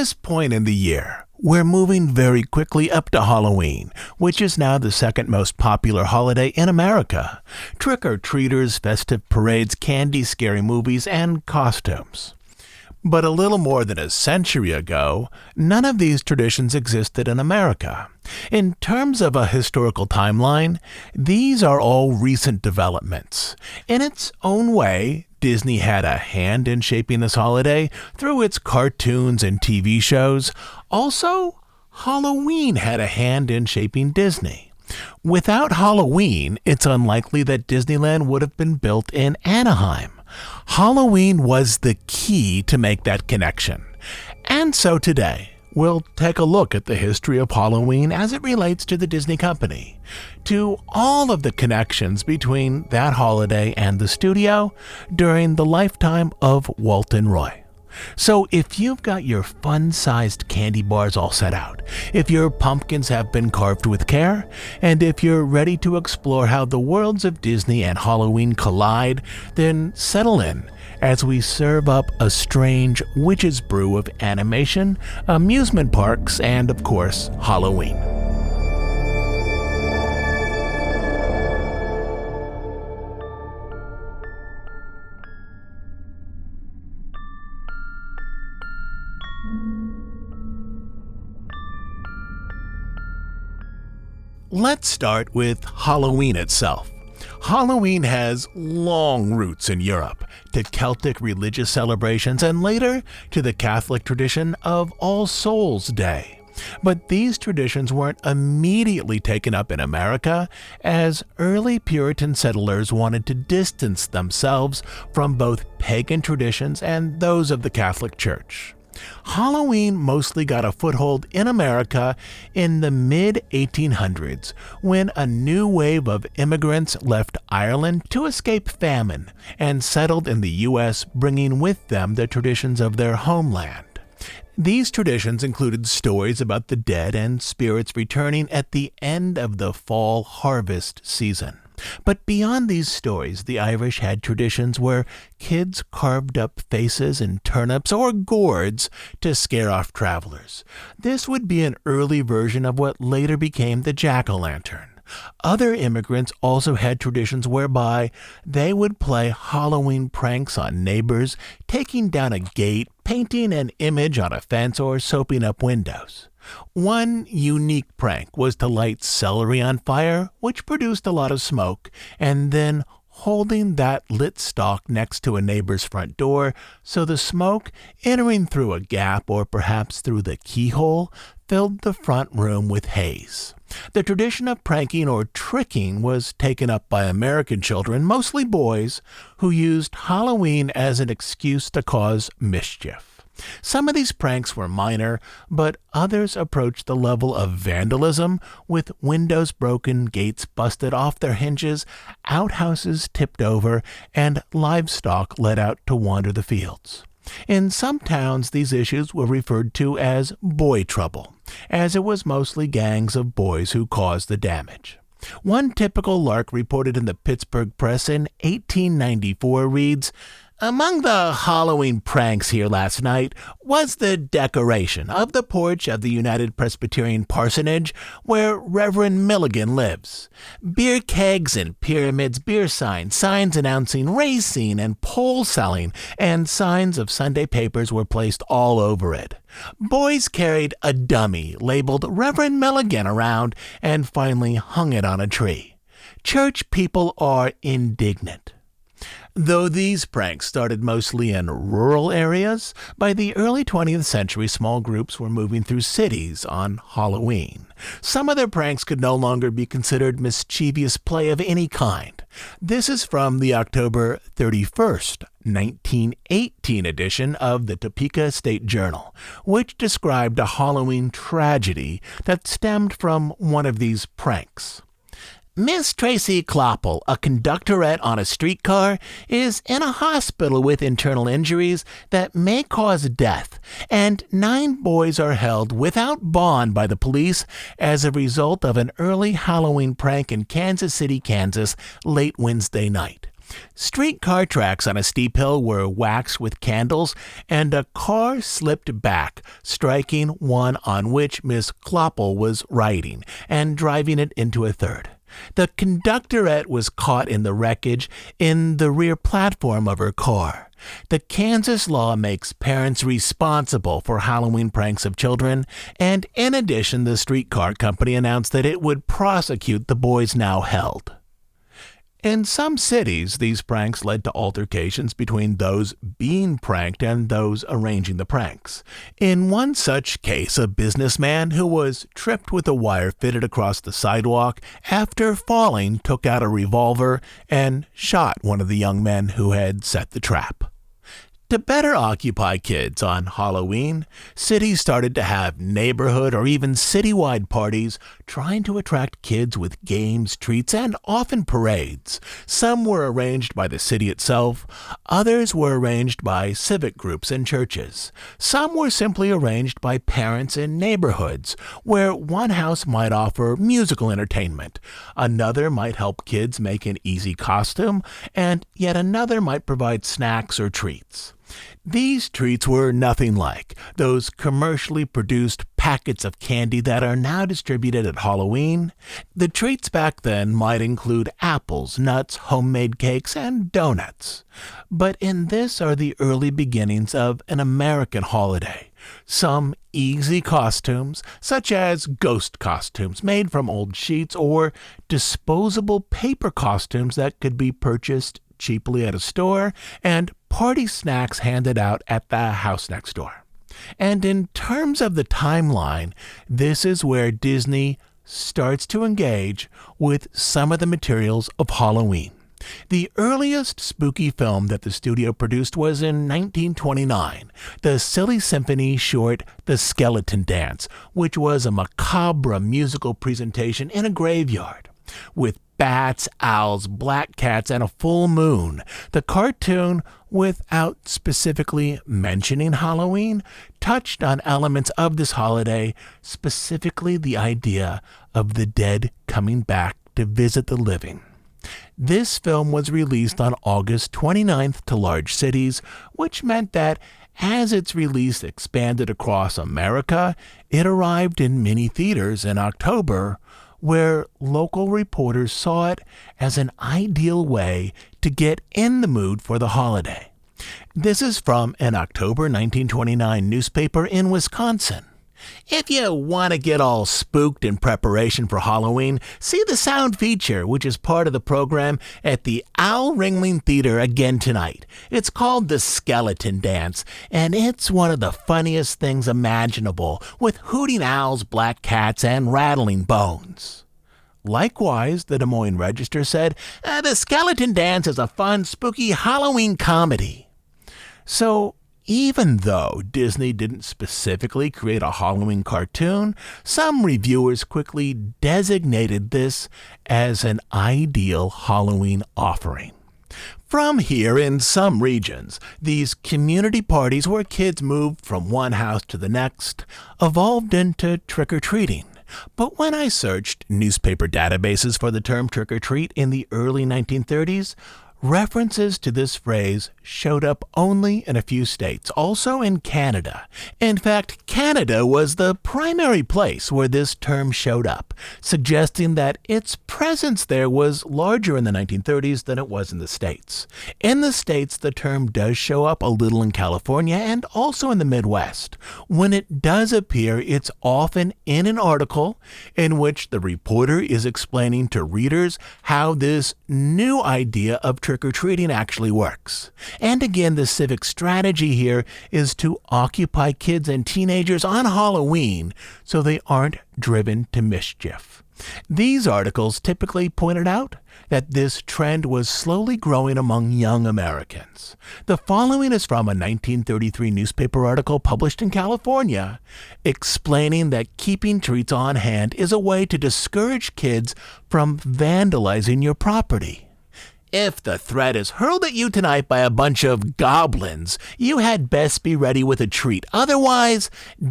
this point in the year, we're moving very quickly up to Halloween, which is now the second most popular holiday in America. Trick-or-treaters, festive parades, candy, scary movies, and costumes. But a little more than a century ago, none of these traditions existed in America. In terms of a historical timeline, these are all recent developments. In its own way, Disney had a hand in shaping this holiday through its cartoons and TV shows. Also, Halloween had a hand in shaping Disney. Without Halloween, it's unlikely that Disneyland would have been built in Anaheim. Halloween was the key to make that connection. And so today, we'll take a look at the history of Halloween as it relates to the Disney company, to all of the connections between that holiday and the studio during the lifetime of Walton Roy. So if you've got your fun-sized candy bars all set out, if your pumpkins have been carved with care, and if you're ready to explore how the worlds of Disney and Halloween collide, then settle in as we serve up a strange witch's brew of animation, amusement parks, and of course, Halloween. Let's start with Halloween itself. Halloween has long roots in Europe, to Celtic religious celebrations and later to the Catholic tradition of All Souls' Day. But these traditions weren't immediately taken up in America, as early Puritan settlers wanted to distance themselves from both pagan traditions and those of the Catholic Church. Halloween mostly got a foothold in America in the mid-1800s when a new wave of immigrants left Ireland to escape famine and settled in the U.S., bringing with them the traditions of their homeland. These traditions included stories about the dead and spirits returning at the end of the fall harvest season. But beyond these stories, the Irish had traditions where kids carved up faces in turnips or gourds to scare off travelers. This would be an early version of what later became the jack-o'-lantern. Other immigrants also had traditions whereby they would play Halloween pranks on neighbors, taking down a gate, painting an image on a fence, or soaping up windows. One unique prank was to light celery on fire, which produced a lot of smoke, and then holding that lit stalk next to a neighbor's front door so the smoke, entering through a gap or perhaps through the keyhole, filled the front room with haze. The tradition of pranking or tricking was taken up by American children, mostly boys, who used Halloween as an excuse to cause mischief. Some of these pranks were minor, but others approached the level of vandalism, with windows broken, gates busted off their hinges, outhouses tipped over, and livestock let out to wander the fields. In some towns, these issues were referred to as boy trouble, as it was mostly gangs of boys who caused the damage. One typical lark reported in the Pittsburgh Press in 1894 reads, "Among the Halloween pranks here last night was the decoration of the porch of the United Presbyterian Parsonage where Reverend Milligan lives. Beer kegs and pyramids, beer signs, signs announcing racing and pole selling, and signs of Sunday papers were placed all over it. Boys carried a dummy labeled Reverend Milligan around and finally hung it on a tree. Church people are indignant." Though these pranks started mostly in rural areas, by the early 20th century small groups were moving through cities on Halloween. Some of their pranks could no longer be considered mischievous play of any kind. This is from the October 31st, 1918 edition of the Topeka State Journal, which described a Halloween tragedy that stemmed from one of these pranks. Miss Tracy Kloppel, a conductorette on a streetcar, is in a hospital with internal injuries that may cause death, and 9 boys are held without bond by the police as a result of an early Halloween prank in Kansas City, Kansas, late Wednesday night. Streetcar tracks on a steep hill were waxed with candles, and a car slipped back, striking one on which Miss Kloppel was riding and driving it into a third. The conductorette was caught in the wreckage in the rear platform of her car. The Kansas law makes parents responsible for Halloween pranks of children, and in addition, the streetcar company announced that it would prosecute the boys now held. In some cities, these pranks led to altercations between those being pranked and those arranging the pranks. In one such case, a businessman who was tripped with a wire fitted across the sidewalk after falling took out a revolver and shot one of the young men who had set the trap. To better occupy kids on Halloween, cities started to have neighborhood or even citywide parties trying to attract kids with games, treats, and often parades. Some were arranged by the city itself, others were arranged by civic groups and churches. Some were simply arranged by parents in neighborhoods, where one house might offer musical entertainment, another might help kids make an easy costume, and yet another might provide snacks or treats. These treats were nothing like those commercially produced packets of candy that are now distributed at Halloween. The treats back then might include apples, nuts, homemade cakes, and donuts. But in this are the early beginnings of an American holiday. Some easy costumes, such as ghost costumes made from old sheets, or disposable paper costumes that could be purchased cheaply at a store, and party snacks handed out at the house next door. And in terms of the timeline, this is where Disney starts to engage with some of the materials of Halloween. The earliest spooky film that the studio produced was in 1929, the Silly Symphony short The Skeleton Dance, which was a macabre musical presentation in a graveyard. With bats, owls, black cats, and a full moon, the cartoon, without specifically mentioning Halloween, touched on elements of this holiday, specifically the idea of the dead coming back to visit the living. This film was released on August 29th to large cities, which meant that as its release expanded across America, it arrived in many theaters in October, where local reporters saw it as an ideal way to get in the mood for the holiday. This is from an October 1929 newspaper in Wisconsin. If you want to get all spooked in preparation for Halloween, see the sound feature, which is part of the program at the Owl Ringling Theater again tonight. It's called The Skeleton Dance, and it's one of the funniest things imaginable, with hooting owls, black cats, and rattling bones. Likewise, the Des Moines Register said, The Skeleton Dance is a fun, spooky Halloween comedy. So, even though Disney didn't specifically create a Halloween cartoon, some reviewers quickly designated this as an ideal Halloween offering. From here, in some regions, these community parties where kids moved from one house to the next evolved into trick-or-treating. But when I searched newspaper databases for the term trick-or-treat in the early 1930s, references to this phrase showed up only in a few states, also in Canada. In fact, Canada was the primary place where this term showed up, suggesting that its presence there was larger in the 1930s than it was in the States. In the States, the term does show up a little in California and also in the Midwest. When it does appear, it's often in an article in which the reporter is explaining to readers how this new idea of trick-or-treating actually works. And again, the civic strategy here is to occupy kids and teenagers on Halloween so they aren't driven to mischief. These articles typically pointed out that this trend was slowly growing among young Americans. The following is from a 1933 newspaper article published in California, explaining that keeping treats on hand is a way to discourage kids from vandalizing your property. If the threat is hurled at you tonight by a bunch of goblins, you had best be ready with a treat. Otherwise,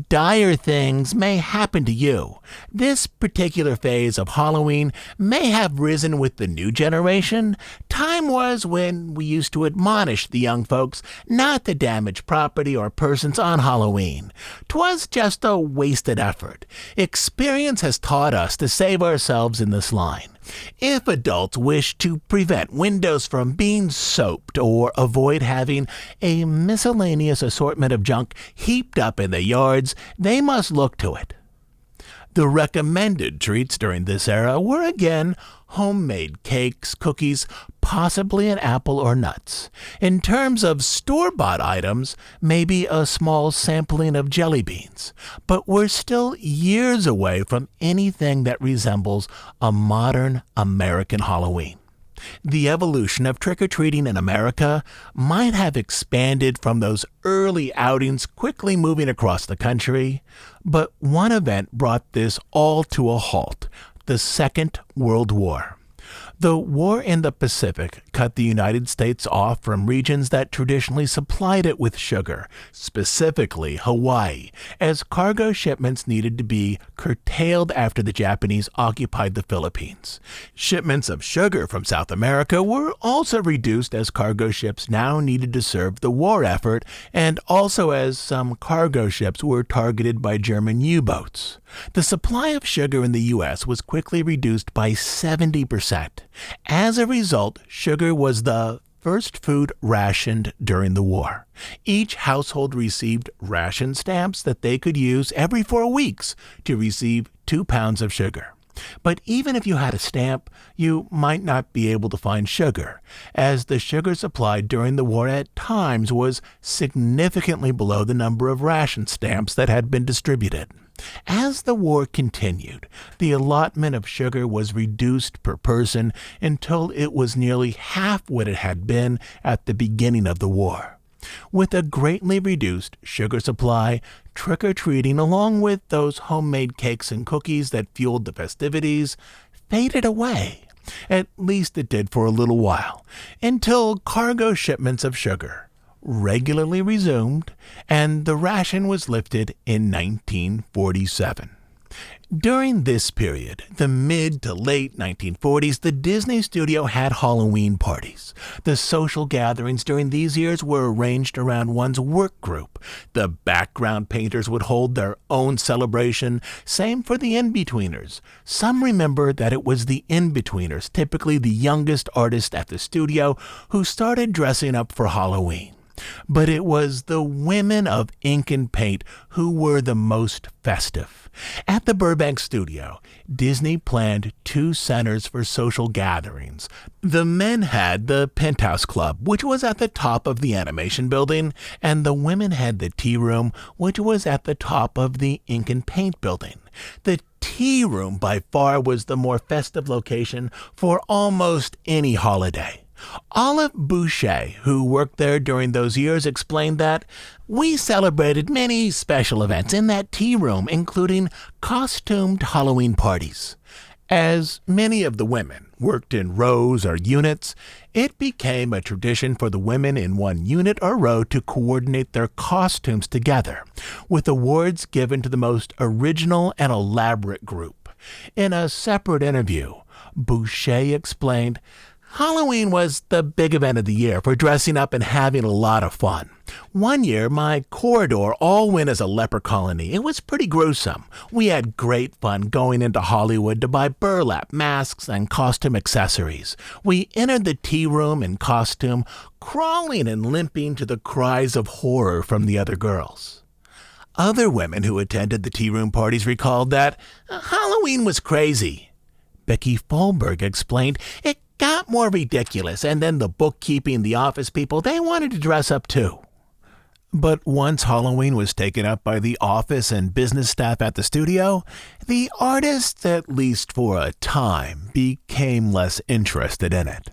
dire things may happen to you. This particular phase of Halloween may have risen with the new generation. Time was when we used to admonish the young folks not to damage property or persons on Halloween. 'Twas just a wasted effort. Experience has taught us to save ourselves in this line. If adults wish to prevent windows from being soaped or avoid having a miscellaneous assortment of junk heaped up in their yards, they must look to it. The recommended treats during this era were again homemade cakes, cookies, possibly an apple or nuts. In terms of store-bought items, maybe a small sampling of jelly beans. But we're still years away from anything that resembles a modern American Halloween. The evolution of trick-or-treating in America might have expanded from those early outings quickly moving across the country, but one event brought this all to a halt: the Second World War. The war in the Pacific cut the United States off from regions that traditionally supplied it with sugar, specifically Hawaii, as cargo shipments needed to be curtailed after the Japanese occupied the Philippines. Shipments of sugar from South America were also reduced as cargo ships now needed to serve the war effort, and also as some cargo ships were targeted by German U-boats. The supply of sugar in the U.S. was quickly reduced by 70%. As a result, sugar was the first food rationed during the war. Each household received ration stamps that they could use every 4 weeks to receive 2 pounds of sugar. But even if you had a stamp, you might not be able to find sugar, as the sugar supply during the war at times was significantly below the number of ration stamps that had been distributed. As the war continued, the allotment of sugar was reduced per person until it was nearly half what it had been at the beginning of the war. With a greatly reduced sugar supply, trick-or-treating, along with those homemade cakes and cookies that fueled the festivities, faded away. At least it did for a little while, until cargo shipments of sugar regularly resumed, and the ration was lifted in 1947. During this period, the mid to late 1940s, the Disney studio had Halloween parties. The social gatherings during these years were arranged around one's work group. The background painters would hold their own celebration, same for the in-betweeners. Some remember that it was the in-betweeners, typically the youngest artist at the studio, who started dressing up for Halloween. But it was the women of ink and paint who were the most festive. At the Burbank studio, Disney planned 2 centers for social gatherings. The men had the Penthouse Club, which was at the top of the animation building, and the women had the Tea Room, which was at the top of the ink and paint building. The Tea Room by far was the more festive location for almost any holiday. Olive Boucher, who worked there during those years, explained that we celebrated many special events in that tea room, including costumed Halloween parties. As many of the women worked in rows or units, it became a tradition for the women in one unit or row to coordinate their costumes together, with awards given to the most original and elaborate group. In a separate interview, Boucher explained, Halloween was the big event of the year for dressing up and having a lot of fun. One year, my corridor all went as a leper colony. It was pretty gruesome. We had great fun going into Hollywood to buy burlap, masks, and costume accessories. We entered the tea room in costume, crawling and limping to the cries of horror from the other girls. Other women who attended the tea room parties recalled that Halloween was crazy. Becky Folberg explained, it got more ridiculous, and then the bookkeeping, the office people, they wanted to dress up too. But once Halloween was taken up by the office and business staff at the studio, the artists, at least for a time, became less interested in it.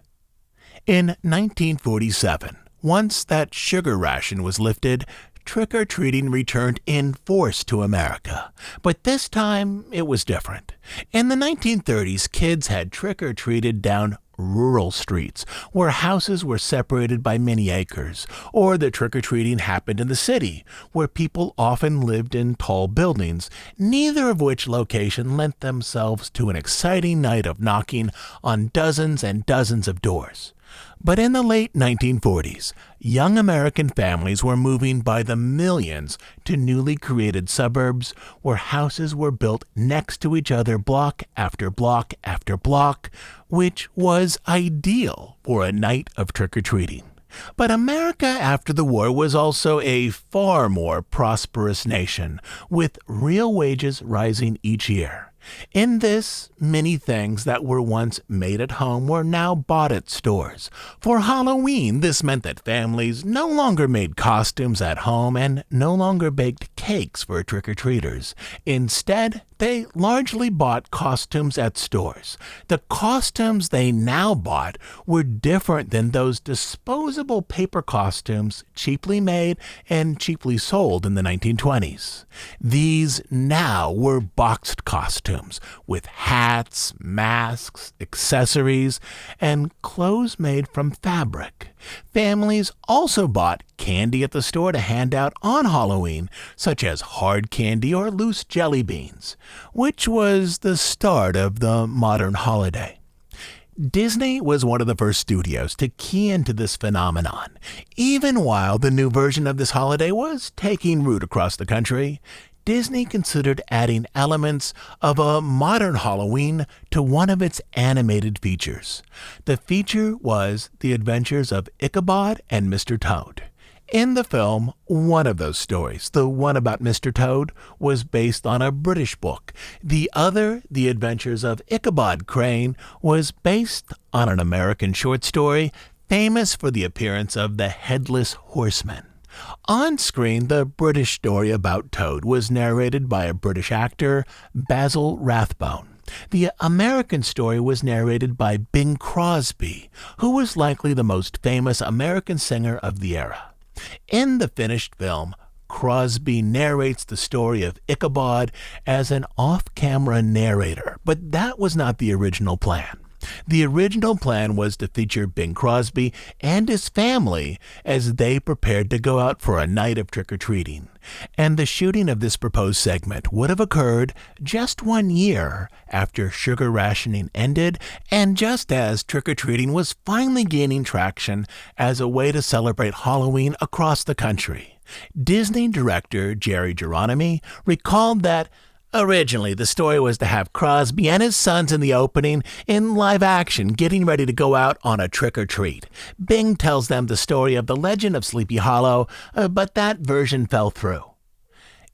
In 1947, once that sugar ration was lifted, trick-or-treating returned in force to America. But this time, it was different. In the 1930s, kids had trick-or-treated down rural streets, where houses were separated by many acres, or the trick-or-treating happened in the city, where people often lived in tall buildings, neither of which location lent themselves to an exciting night of knocking on dozens and dozens of doors. But in the late 1940s, young American families were moving by the millions to newly created suburbs where houses were built next to each other block after block after block, which was ideal for a night of trick-or-treating. But America after the war was also a far more prosperous nation, with real wages rising each year. In this, many things that were once made at home were now bought at stores. For Halloween, this meant that families no longer made costumes at home and no longer baked cakes for trick-or-treaters. Instead, they largely bought costumes at stores. The costumes they now bought were different than those disposable paper costumes cheaply made and cheaply sold in the 1920s. These now were boxed costumes with hats, masks, accessories, and clothes made from fabric. Families also bought candy at the store to hand out on Halloween, such as hard candy or loose jelly beans, which was the start of the modern holiday. Disney was one of the first studios to key into this phenomenon. Even while the new version of this holiday was taking root across the country, Disney considered adding elements of a modern Halloween to one of its animated features. The feature was The Adventures of Ichabod and Mr. Toad. In the film, one of those stories, the one about Mr. Toad, was based on a British book. The other, The Adventures of Ichabod Crane, was based on an American short story famous for the appearance of the Headless Horseman. On screen, the British story about Toad was narrated by a British actor, Basil Rathbone. The American story was narrated by Bing Crosby, who was likely the most famous American singer of the era. In the finished film, Crosby narrates the story of Ichabod as an off-camera narrator, but that was not the original plan. The original plan was to feature Bing Crosby and his family as they prepared to go out for a night of trick-or-treating, and the shooting of this proposed segment would have occurred just 1 year after sugar rationing ended and just as trick-or-treating was finally gaining traction as a way to celebrate Halloween across the country. Disney director Jerry Geronimi recalled that originally, the story was to have Crosby and his sons in the opening in live action getting ready to go out on a trick-or-treat. Bing tells them the story of the legend of Sleepy Hollow, but that version fell through.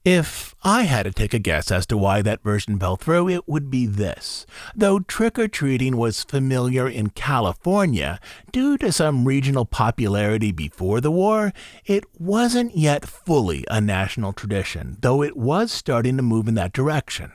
If I had to take a guess as to why that version fell through, it would be this. Though trick-or-treating was familiar in California due to some regional popularity before the war, it wasn't yet fully a national tradition, though it was starting to move in that direction.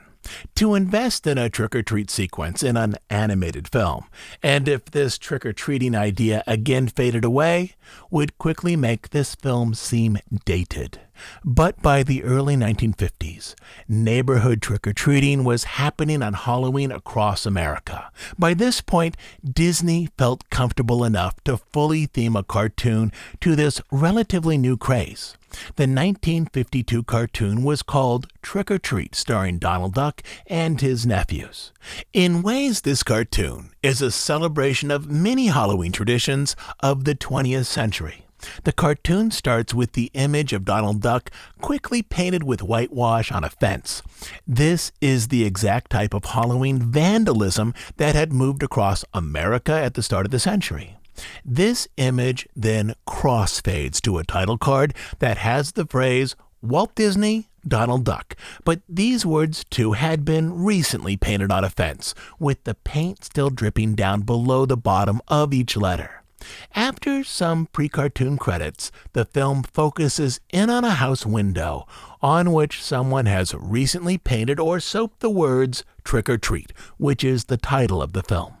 To invest in a trick-or-treat sequence in an animated film, and if this trick-or-treating idea again faded away, would quickly make this film seem dated. But by the early 1950s, neighborhood trick-or-treating was happening on Halloween across America. By this point, Disney felt comfortable enough to fully theme a cartoon to this relatively new craze. The 1952 cartoon was called Trick or Treat, starring Donald Duck and his nephews. In ways, this cartoon is a celebration of many Halloween traditions of the 20th century. The cartoon starts with the image of Donald Duck quickly painted with whitewash on a fence. This is the exact type of Halloween vandalism that had moved across America at the start of the century. This image then crossfades to a title card that has the phrase Walt Disney, Donald Duck, but these words too had been recently painted on a fence, with the paint still dripping down below the bottom of each letter. After some pre-cartoon credits, the film focuses in on a house window on which someone has recently painted or soaped the words Trick or Treat, which is the title of the film.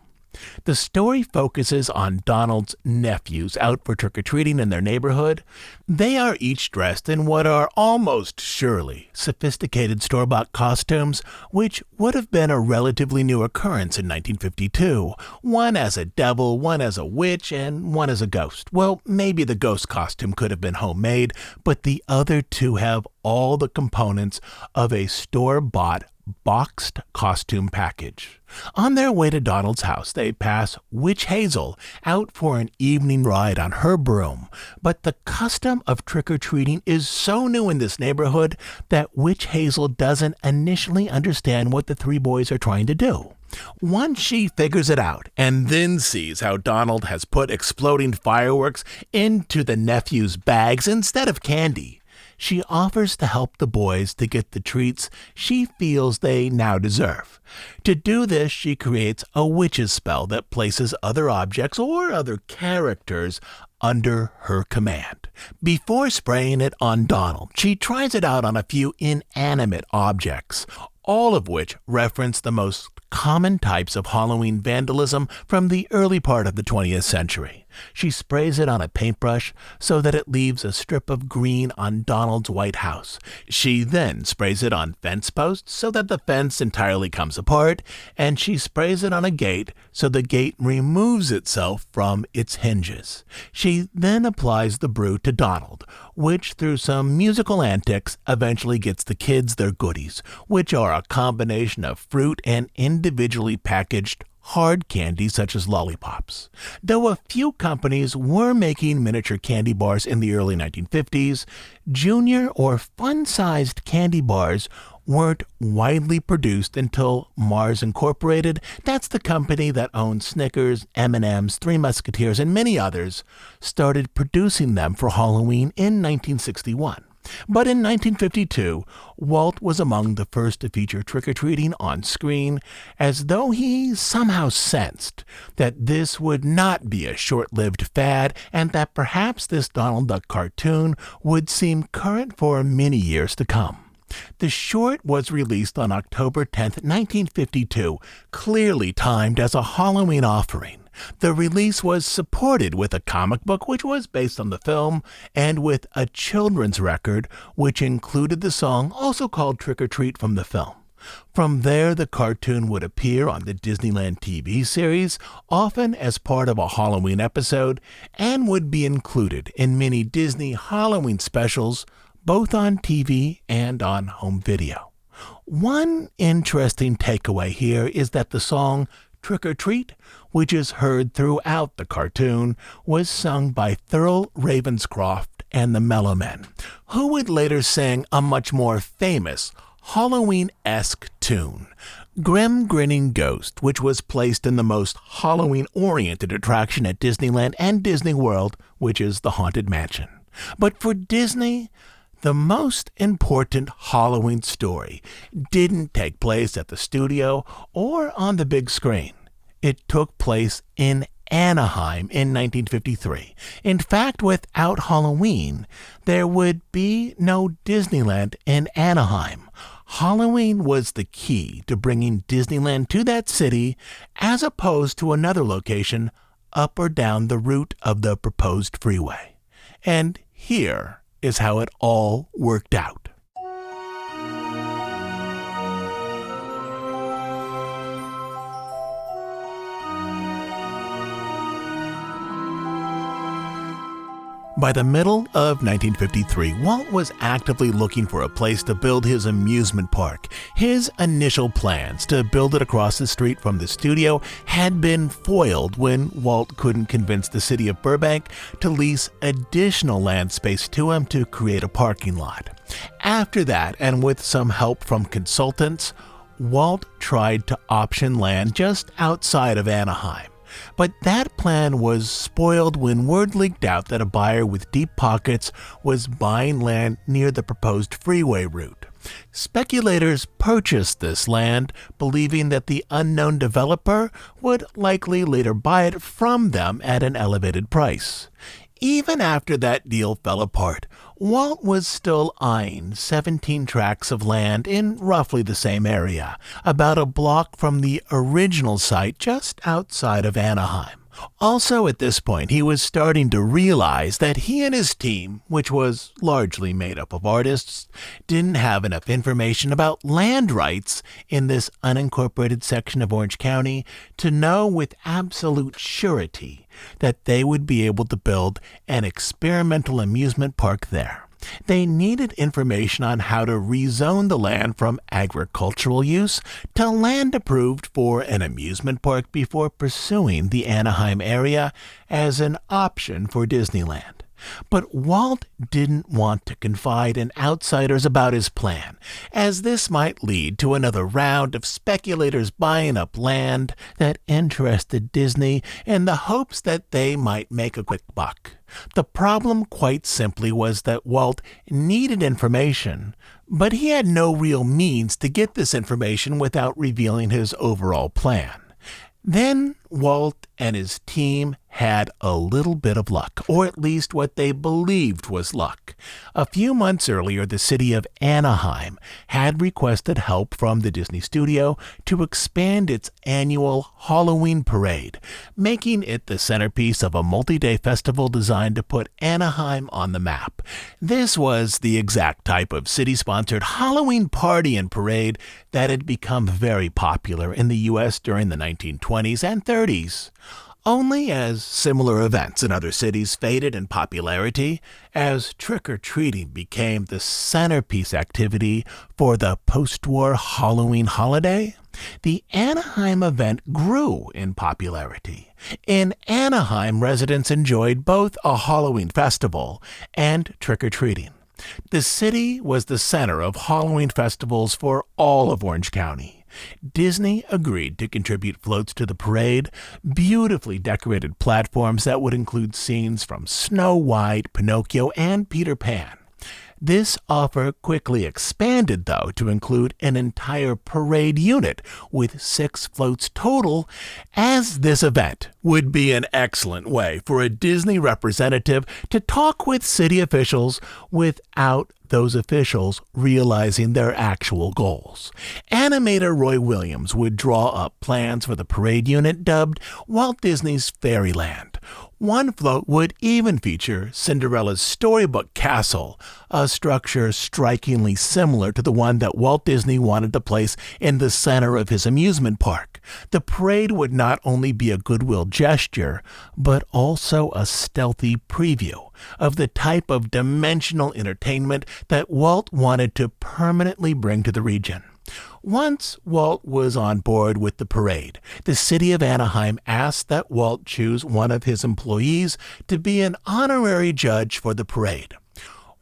The story focuses on Donald's nephews out for trick-or-treating in their neighborhood. They are each dressed in what are almost surely sophisticated store-bought costumes, which would have been a relatively new occurrence in 1952. One as a devil, one as a witch, and one as a ghost. Well, maybe the ghost costume could have been homemade, but the other two have all the components of a store-bought boxed costume package. On their way to Donald's house, they pass Witch Hazel out for an evening ride on her broom. But the custom of trick-or-treating is so new in this neighborhood that Witch Hazel doesn't initially understand what the three boys are trying to do. Once she figures it out and then sees how Donald has put exploding fireworks into the nephew's bags instead of candy, she offers to help the boys to get the treats she feels they now deserve. To do this, she creates a witch's spell that places other objects or other characters under her command. Before spraying it on Donald, she tries it out on a few inanimate objects, all of which reference the most common types of Halloween vandalism from the early part of the 20th century. She sprays it on a paintbrush so that it leaves a strip of green on Donald's white house. She then sprays it on fence posts so that the fence entirely comes apart, and she sprays it on a gate so the gate removes itself from its hinges. She then applies the brew to Donald, which through some musical antics eventually gets the kids their goodies, which are a combination of fruit and individually packaged hard candy such as lollipops. Though a few companies were making miniature candy bars in the early 1950s, junior or fun-sized candy bars weren't widely produced until Mars Incorporated, that's the company that owns Snickers, M&M's, Three Musketeers, and many others, started producing them for Halloween in 1961. But in 1952, Walt was among the first to feature trick-or-treating on screen, as though he somehow sensed that this would not be a short-lived fad and that perhaps this Donald Duck cartoon would seem current for many years to come. The short was released on October 10, 1952, clearly timed as a Halloween offering. The release was supported with a comic book which was based on the film and with a children's record which included the song also called Trick or Treat from the film. From there, the cartoon would appear on the Disneyland TV series, often as part of a Halloween episode, and would be included in many Disney Halloween specials, both on TV and on home video. One interesting takeaway here is that the song Trick or Treat, which is heard throughout the cartoon, was sung by Thurl Ravenscroft and the Mellowmen, who would later sing a much more famous Halloween-esque tune, Grim Grinning Ghost, which was placed in the most Halloween-oriented attraction at Disneyland and Disney World, which is the Haunted Mansion. But for Disney, the most important Halloween story didn't take place at the studio or on the big screen. It took place in Anaheim in 1953. In fact, without Halloween, there would be no Disneyland in Anaheim. Halloween was the key to bringing Disneyland to that city as opposed to another location up or down the route of the proposed freeway. And here is how it all worked out. By the middle of 1953, Walt was actively looking for a place to build his amusement park. His initial plans to build it across the street from the studio had been foiled when Walt couldn't convince the city of Burbank to lease additional land space to him to create a parking lot. After that, and with some help from consultants, Walt tried to option land just outside of Anaheim. But that plan was spoiled when word leaked out that a buyer with deep pockets was buying land near the proposed freeway route. Speculators purchased this land, believing that the unknown developer would likely later buy it from them at an elevated price. Even after that deal fell apart, Walt was still eyeing 17 tracts of land in roughly the same area, about a block from the original site just outside of Anaheim. Also at this point, he was starting to realize that he and his team, which was largely made up of artists, didn't have enough information about land rights in this unincorporated section of Orange County to know with absolute surety that they would be able to build an experimental amusement park there. They needed information on how to rezone the land from agricultural use to land approved for an amusement park before pursuing the Anaheim area as an option for Disneyland. But Walt didn't want to confide in outsiders about his plan, as this might lead to another round of speculators buying up land that interested Disney in the hopes that they might make a quick buck. The problem, quite simply, was that Walt needed information, but he had no real means to get this information without revealing his overall plan. Then Walt and his team had a little bit of luck, or at least what they believed was luck. A few months earlier, the city of Anaheim had requested help from the Disney studio to expand its annual Halloween parade, making it the centerpiece of a multi-day festival designed to put Anaheim on the map. This was the exact type of city-sponsored Halloween party and parade that had become very popular in the U.S. during the 1920s and 30s. Only as similar events in other cities faded in popularity, as trick-or-treating became the centerpiece activity for the post-war Halloween holiday, the Anaheim event grew in popularity. In Anaheim, residents enjoyed both a Halloween festival and trick-or-treating. The city was the center of Halloween festivals for all of Orange County. Disney agreed to contribute floats to the parade, beautifully decorated platforms that would include scenes from Snow White, Pinocchio, and Peter Pan. This offer quickly expanded, though, to include an entire parade unit with 6 floats total, as this event would be an excellent way for a Disney representative to talk with city officials without those officials realizing their actual goals. Animator Roy Williams would draw up plans for the parade unit dubbed Walt Disney's Fairyland. One float would even feature Cinderella's storybook castle, a structure strikingly similar to the one that Walt Disney wanted to place in the center of his amusement park. The parade would not only be a goodwill gesture, but also a stealthy preview of the type of dimensional entertainment that Walt wanted to permanently bring to the region. Once Walt was on board with the parade, the city of Anaheim asked that Walt choose one of his employees to be an honorary judge for the parade.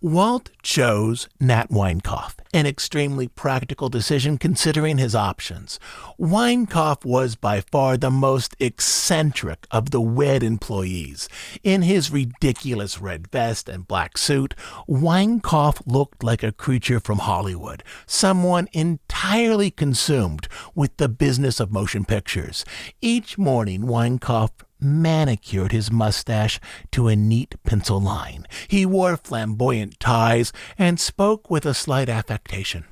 Walt chose Nat Weinkauf, an extremely practical decision considering his options. Weinkauf was by far the most eccentric of the WED employees. In his ridiculous red vest and black suit, Weinkauf looked like a creature from Hollywood, someone entirely consumed with the business of motion pictures. Each morning, Weinkauf manicured his mustache to a neat pencil line. He wore flamboyant ties and spoke with a slight affectation.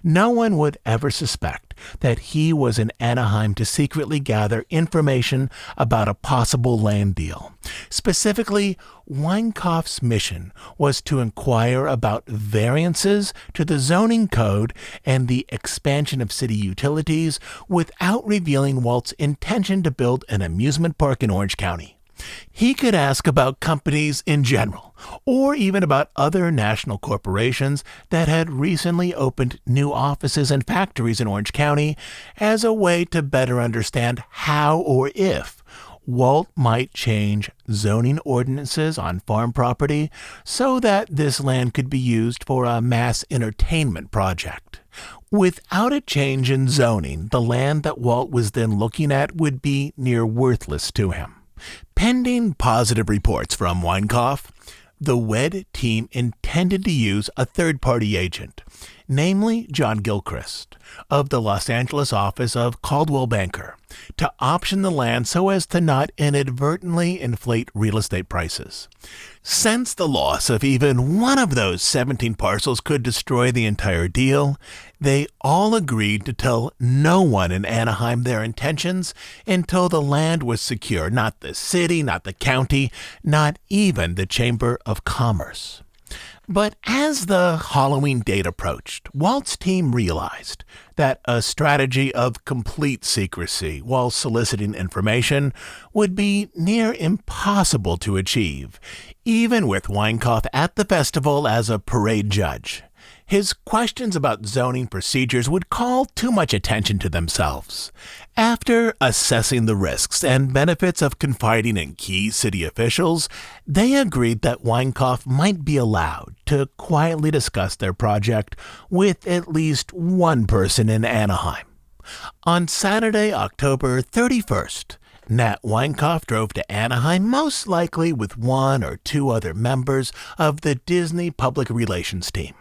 No one would ever suspect that he was in Anaheim to secretly gather information about a possible land deal. Specifically, Weinkauf's mission was to inquire about variances to the zoning code and the expansion of city utilities without revealing Walt's intention to build an amusement park in Orange County. He could ask about companies in general, or even about other national corporations that had recently opened new offices and factories in Orange County as a way to better understand how or if Walt might change zoning ordinances on farm property so that this land could be used for a mass entertainment project. Without a change in zoning, the land that Walt was then looking at would be near worthless to him. Pending positive reports from Weinkauf, the WED team intended to use a third-party agent. namely John Gilchrist, of the Los Angeles office of Coldwell Banker, to option the land so as to not inadvertently inflate real estate prices. Since the loss of even one of those 17 parcels could destroy the entire deal, they all agreed to tell no one in Anaheim their intentions until the land was secure, not the city, not the county, not even the Chamber of Commerce. But as the Halloween date approached, Walt's team realized that a strategy of complete secrecy while soliciting information would be near impossible to achieve, even with Weinkauf at the festival as a parade judge. His questions about zoning procedures would call too much attention to themselves. After assessing the risks and benefits of confiding in key city officials, they agreed that Weinkauf might be allowed to quietly discuss their project with at least one person in Anaheim. On Saturday, October 31st, Nat Weinkauf drove to Anaheim, most likely with one or two other members of the Disney Public Relations team.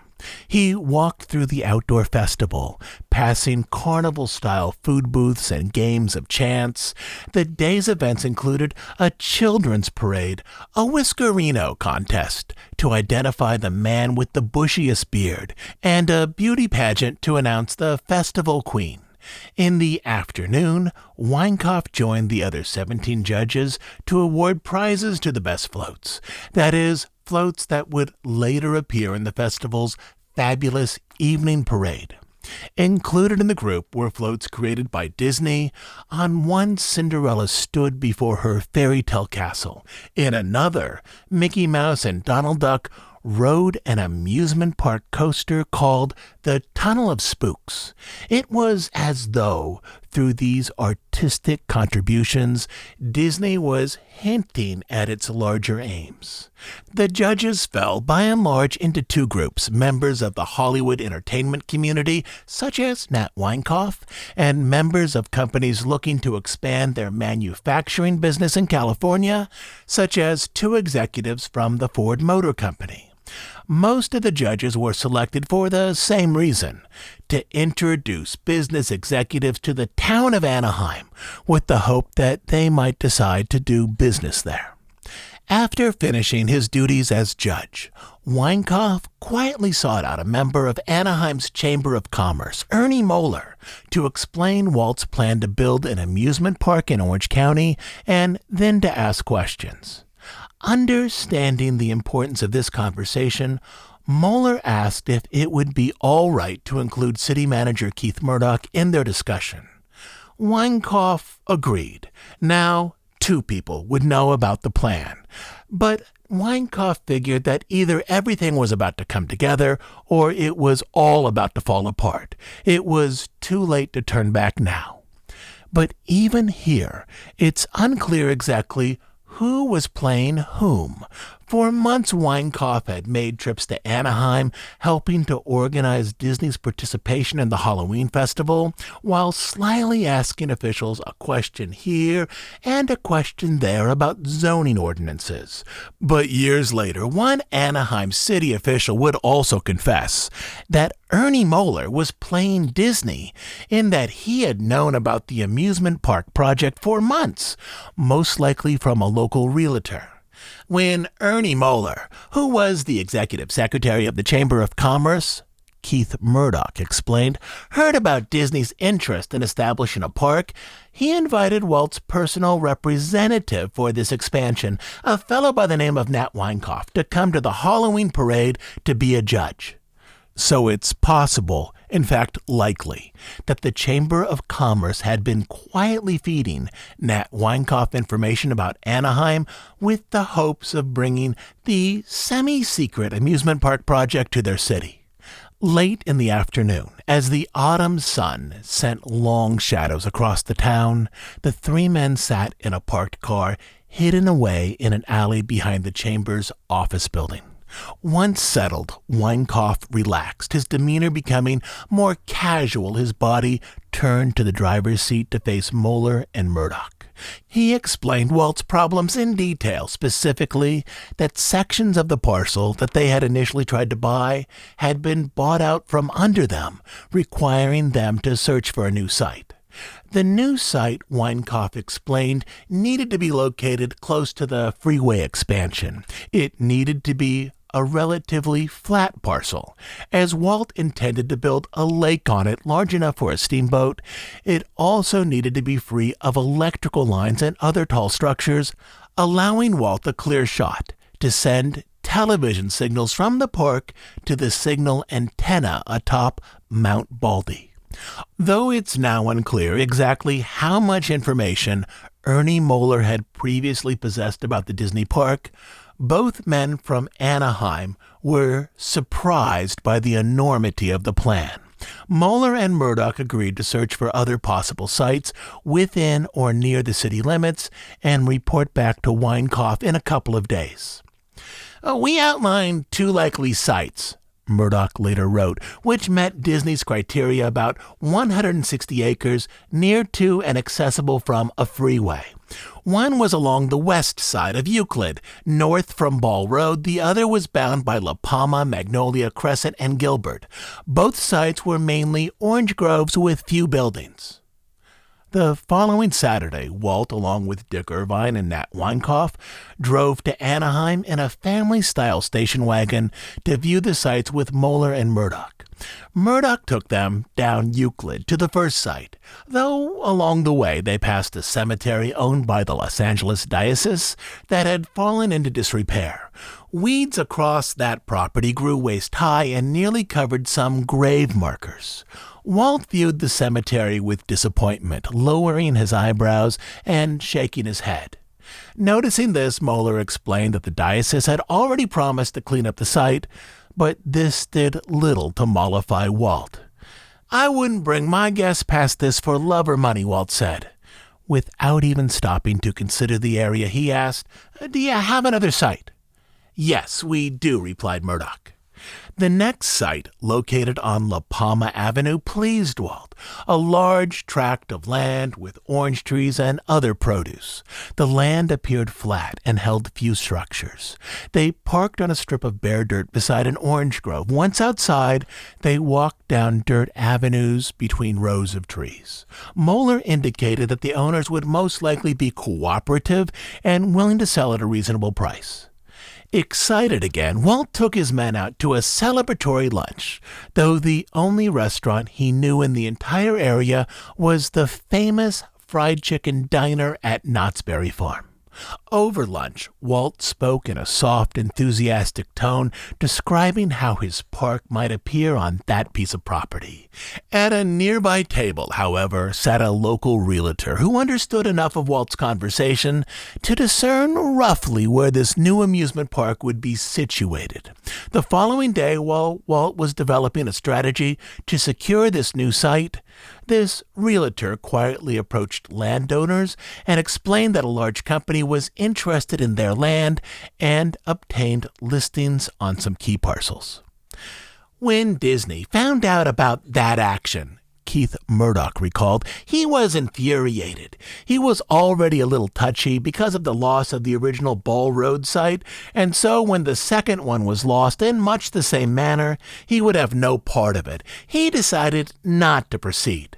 He walked through the outdoor festival, passing carnival-style food booths and games of chance. The day's events included a children's parade, a whiskerino contest to identify the man with the bushiest beard, and a beauty pageant to announce the festival queen. In the afternoon, Weinkauf joined the other 17 judges to award prizes to the best floats. That is, floats that would later appear in the festival's fabulous evening parade. Included in the group were floats created by Disney. On one, Cinderella stood before her fairy tale castle. In another, Mickey Mouse and Donald Duck rode an amusement park coaster called the Tunnel of Spooks. It was as though, through these artistic contributions, Disney was hinting at its larger aims. The judges fell, by and large, into two groups: members of the Hollywood entertainment community, such as Nat Weinkauf, and members of companies looking to expand their manufacturing business in California, such as two executives from the Ford Motor Company. Most of the judges were selected for the same reason: to introduce business executives to the town of Anaheim, with the hope that they might decide to do business there. After finishing his duties as judge, Weinkauf quietly sought out a member of Anaheim's Chamber of Commerce, Ernie Moeller, to explain Walt's plan to build an amusement park in Orange County and then to ask questions. Understanding the importance of this conversation, Moeller asked if it would be all right to include city manager Keith Murdoch in their discussion. Weinkauf agreed. Now, two people would know about the plan, but Weinkauf figured that either everything was about to come together or it was all about to fall apart. It was too late to turn back now. But even here, it's unclear exactly who was playing whom. For months, Weinkauf had made trips to Anaheim, helping to organize Disney's participation in the Halloween festival, while slyly asking officials a question here and a question there about zoning ordinances. But years later, one Anaheim city official would also confess that Ernie Moeller was playing Disney, in that he had known about the amusement park project for months, most likely from a local realtor. When Ernie Moeller, who was the executive secretary of the Chamber of Commerce, Keith Murdoch explained, heard about Disney's interest in establishing a park, he invited Walt's personal representative for this expansion, a fellow by the name of Nat Weinkauf, to come to the Halloween parade to be a judge. So it's possible, in fact likely, that the Chamber of Commerce had been quietly feeding Nat Weinkauf information about Anaheim with the hopes of bringing the semi-secret amusement park project to their city. Late in the afternoon, as the autumn sun sent long shadows across the town, the three men sat in a parked car hidden away in an alley behind the Chamber's office building. Once settled, Weinkauf relaxed, his demeanor becoming more casual. His body turned to the driver's seat to face Moeller and Murdoch. He explained Walt's problems in detail, specifically that sections of the parcel that they had initially tried to buy had been bought out from under them, requiring them to search for a new site. The new site, Weinkauf explained, needed to be located close to the freeway expansion. It needed to be a relatively flat parcel. As Walt intended to build a lake on it large enough for a steamboat, it also needed to be free of electrical lines and other tall structures, allowing Walt a clear shot to send television signals from the park to the signal antenna atop Mount Baldy. Though it's now unclear exactly how much information Ernie Moeller had previously possessed about the Disney park, both men from Anaheim were surprised by the enormity of the plan. Moeller and Murdoch agreed to search for other possible sites within or near the city limits and report back to Weinkauf in a couple of days. We outlined 2 likely sites, Murdoch later wrote, which met Disney's criteria about 160 acres near to and accessible from a freeway. One was along the west side of Euclid, north from Ball Road. The other was bound by La Palma, Magnolia, Crescent, and Gilbert. Both sites were mainly orange groves with few buildings. The following Saturday, Walt, along with Dick Irvine and Nat Weinkauf, drove to Anaheim in a family-style station wagon to view the sites with Moeller and Murdoch. Murdoch took them down Euclid to the first site, though along the way they passed a cemetery owned by the Los Angeles Diocese that had fallen into disrepair. Weeds across that property grew waist-high and nearly covered some grave markers. Walt viewed the cemetery with disappointment, lowering his eyebrows and shaking his head. Noticing this, Moeller explained that the diocese had already promised to clean up the site, but this did little to mollify Walt. "I wouldn't bring my guests past this for love or money," Walt said. Without even stopping to consider the area, he asked, "Do you have another site?" "Yes, we do," replied Murdoch. The next site, located on La Palma Avenue, pleased Walt, a large tract of land with orange trees and other produce. The land appeared flat and held few structures. They parked on a strip of bare dirt beside an orange grove. Once outside, they walked down dirt avenues between rows of trees. Moeller indicated that the owners would most likely be cooperative and willing to sell at a reasonable price. Excited again, Walt took his men out to a celebratory lunch, though the only restaurant he knew in the entire area was the famous fried chicken diner at Knott's Berry Farm. Over lunch, Walt spoke in a soft, enthusiastic tone, describing how his park might appear on that piece of property. At a nearby table, however, sat a local realtor who understood enough of Walt's conversation to discern roughly where this new amusement park would be situated. The following day, while Walt was developing a strategy to secure this new site, this realtor quietly approached landowners and explained that a large company was interested in their land and obtained listings on some key parcels. When Disney found out about that action, Keith Murdoch recalled, he was infuriated. He was already a little touchy because of the loss of the original Ball Road site, and so when the second one was lost in much the same manner, he would have no part of it. He decided not to proceed.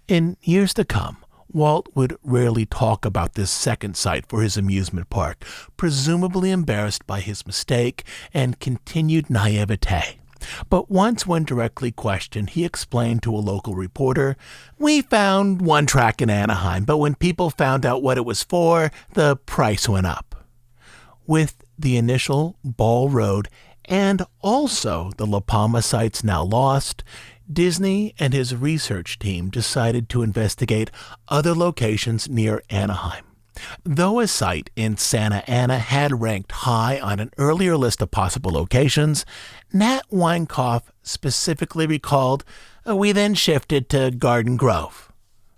In years to come, Walt would rarely talk about this second site for his amusement park, presumably embarrassed by his mistake and continued naivete. But once, when directly questioned, he explained to a local reporter, "We found one track in Anaheim, but when people found out what it was for, the price went up." With the initial Ball Road and also the La Palma sites now lost, Disney and his research team decided to investigate other locations near Anaheim. Though a site in Santa Ana had ranked high on an earlier list of possible locations, Nat Weinkauf specifically recalled, "We then shifted to Garden Grove,"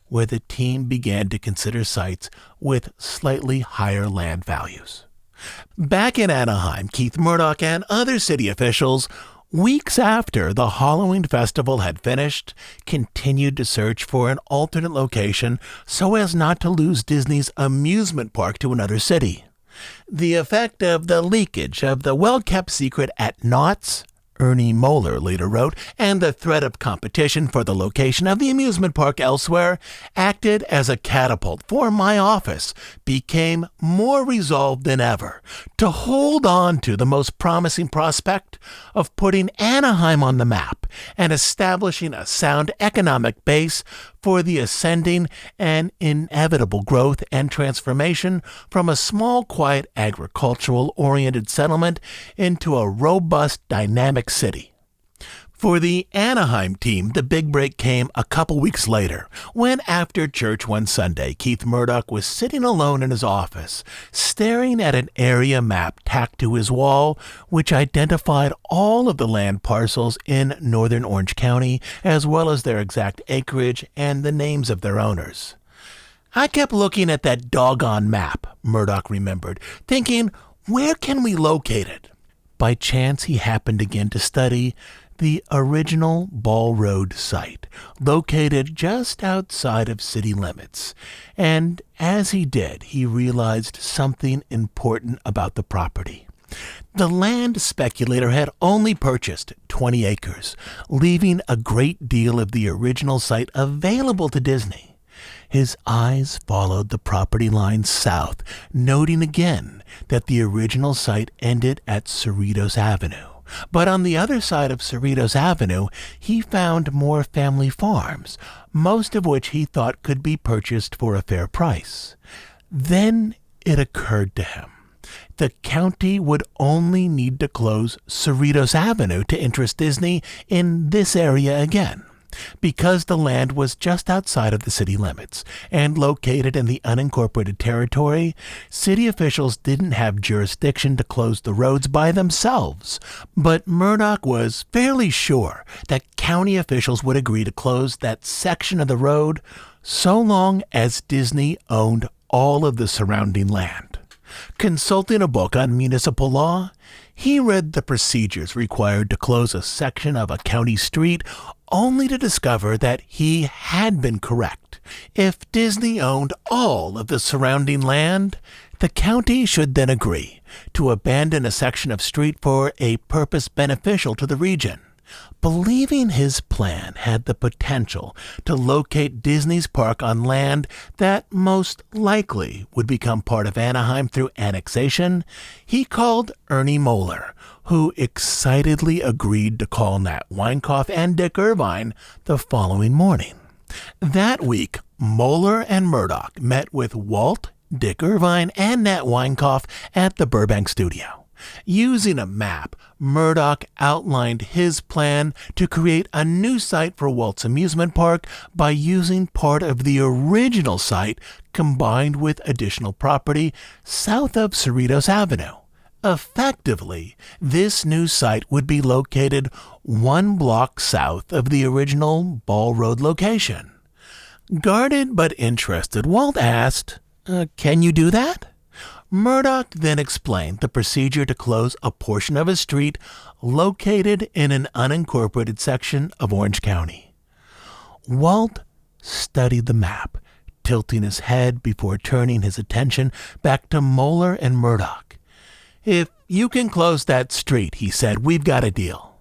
where the team began to consider sites with slightly higher land values. Back in Anaheim, Keith Murdoch and other city officials weeks after the Halloween festival had finished, continued to search for an alternate location so as not to lose Disney's amusement park to another city. The effect of the leakage of the well-kept secret at Knott's, Ernie Moeller later wrote, and the threat of competition for the location of the amusement park elsewhere acted as a catapult for my office, became more resolved than ever to hold on to the most promising prospect of putting Anaheim on the map and establishing a sound economic base for the ascending and inevitable growth and transformation from a small, quiet, agricultural-oriented settlement into a robust, dynamic city. For the Anaheim team, the big break came a couple weeks later, when after church one Sunday, Keith Murdoch was sitting alone in his office, staring at an area map tacked to his wall, which identified all of the land parcels in northern Orange County, as well as their exact acreage and the names of their owners. I kept looking at that doggone map, Murdoch remembered, thinking, where can we locate it? By chance, he happened again to study the original Ball Road site, located just outside of city limits. And as he did, he realized something important about the property. The land speculator had only purchased 20 acres, leaving a great deal of the original site available to Disney. His eyes followed the property line south, noting again that the original site ended at Cerritos Avenue. But on the other side of Cerritos Avenue, he found more family farms, most of which he thought could be purchased for a fair price. Then it occurred to him. The county would only need to close Cerritos Avenue to interest Disney in this area again, because the land was just outside of the city limits and located in the unincorporated territory. City officials didn't have jurisdiction to close the roads by themselves, but Murdoch was fairly sure that county officials would agree to close that section of the road so long as Disney owned all of the surrounding land. Consulting a book on municipal law, he read the procedures required to close a section of a county street, only to discover that he had been correct. If Disney owned all of the surrounding land, the county should then agree to abandon a section of street for a purpose beneficial to the region. Believing his plan had the potential to locate Disney's park on land that most likely would become part of Anaheim through annexation, he called Ernie Moeller, who excitedly agreed to call Nat Weinkauf and Dick Irvine the following morning. That week, Moeller and Murdoch met with Walt, Dick Irvine, and Nat Weinkauf at the Burbank studio. Using a map, Murdoch outlined his plan to create a new site for Walt's amusement park by using part of the original site combined with additional property south of Cerritos Avenue. Effectively, this new site would be located 1 block south of the original Ball Road location. Guarded but interested, Walt asked, "Can you do that?" Murdoch then explained the procedure to close a portion of a street located in an unincorporated section of Orange County. Walt studied the map, tilting his head before turning his attention back to Moeller and Murdoch. "If you can close that street," he said, "we've got a deal."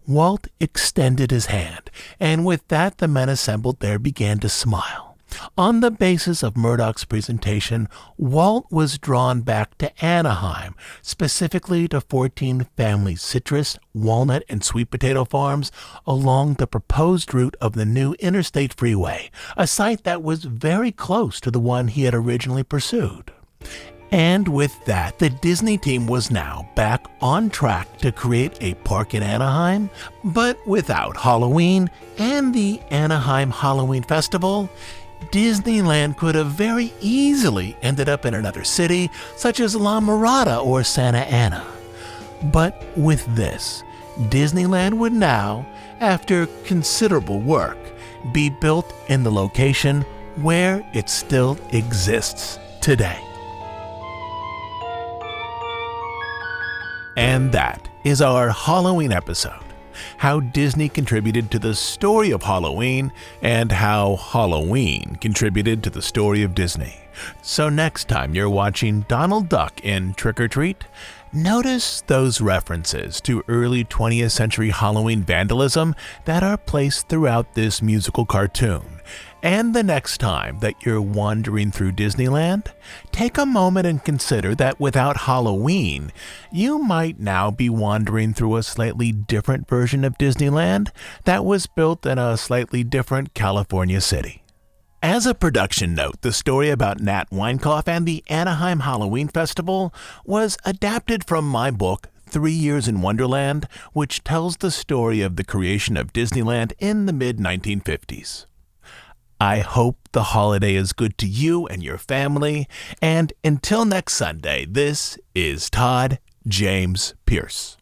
Walt extended his hand, and with that the men assembled there began to smile. On the basis of Murdoch's presentation, Walt was drawn back to Anaheim, specifically to 14 family citrus, walnut, and sweet potato farms along the proposed route of the new interstate freeway, a site that was very close to the one he had originally pursued. And with that, the Disney team was now back on track to create a park in Anaheim, but without Halloween and the Anaheim Halloween Festival, Disneyland could have very easily ended up in another city, such as La Mirada or Santa Ana. But with this, Disneyland would now, after considerable work, be built in the location where it still exists today. And that is our Halloween episode. How Disney contributed to the story of Halloween and how Halloween contributed to the story of Disney. So next time you're watching Donald Duck in Trick or Treat, notice those references to early 20th century Halloween vandalism that are placed throughout this musical cartoon. And the next time that you're wandering through Disneyland, take a moment and consider that without Halloween, you might now be wandering through a slightly different version of Disneyland that was built in a slightly different California city. As a production note, the story about Nat Weinkauf and the Anaheim Halloween Festival was adapted from my book, 3 Years in Wonderland, which tells the story of the creation of Disneyland in the mid-1950s. I hope the holiday is good to you and your family, and until next Sunday, this is Todd James Pierce.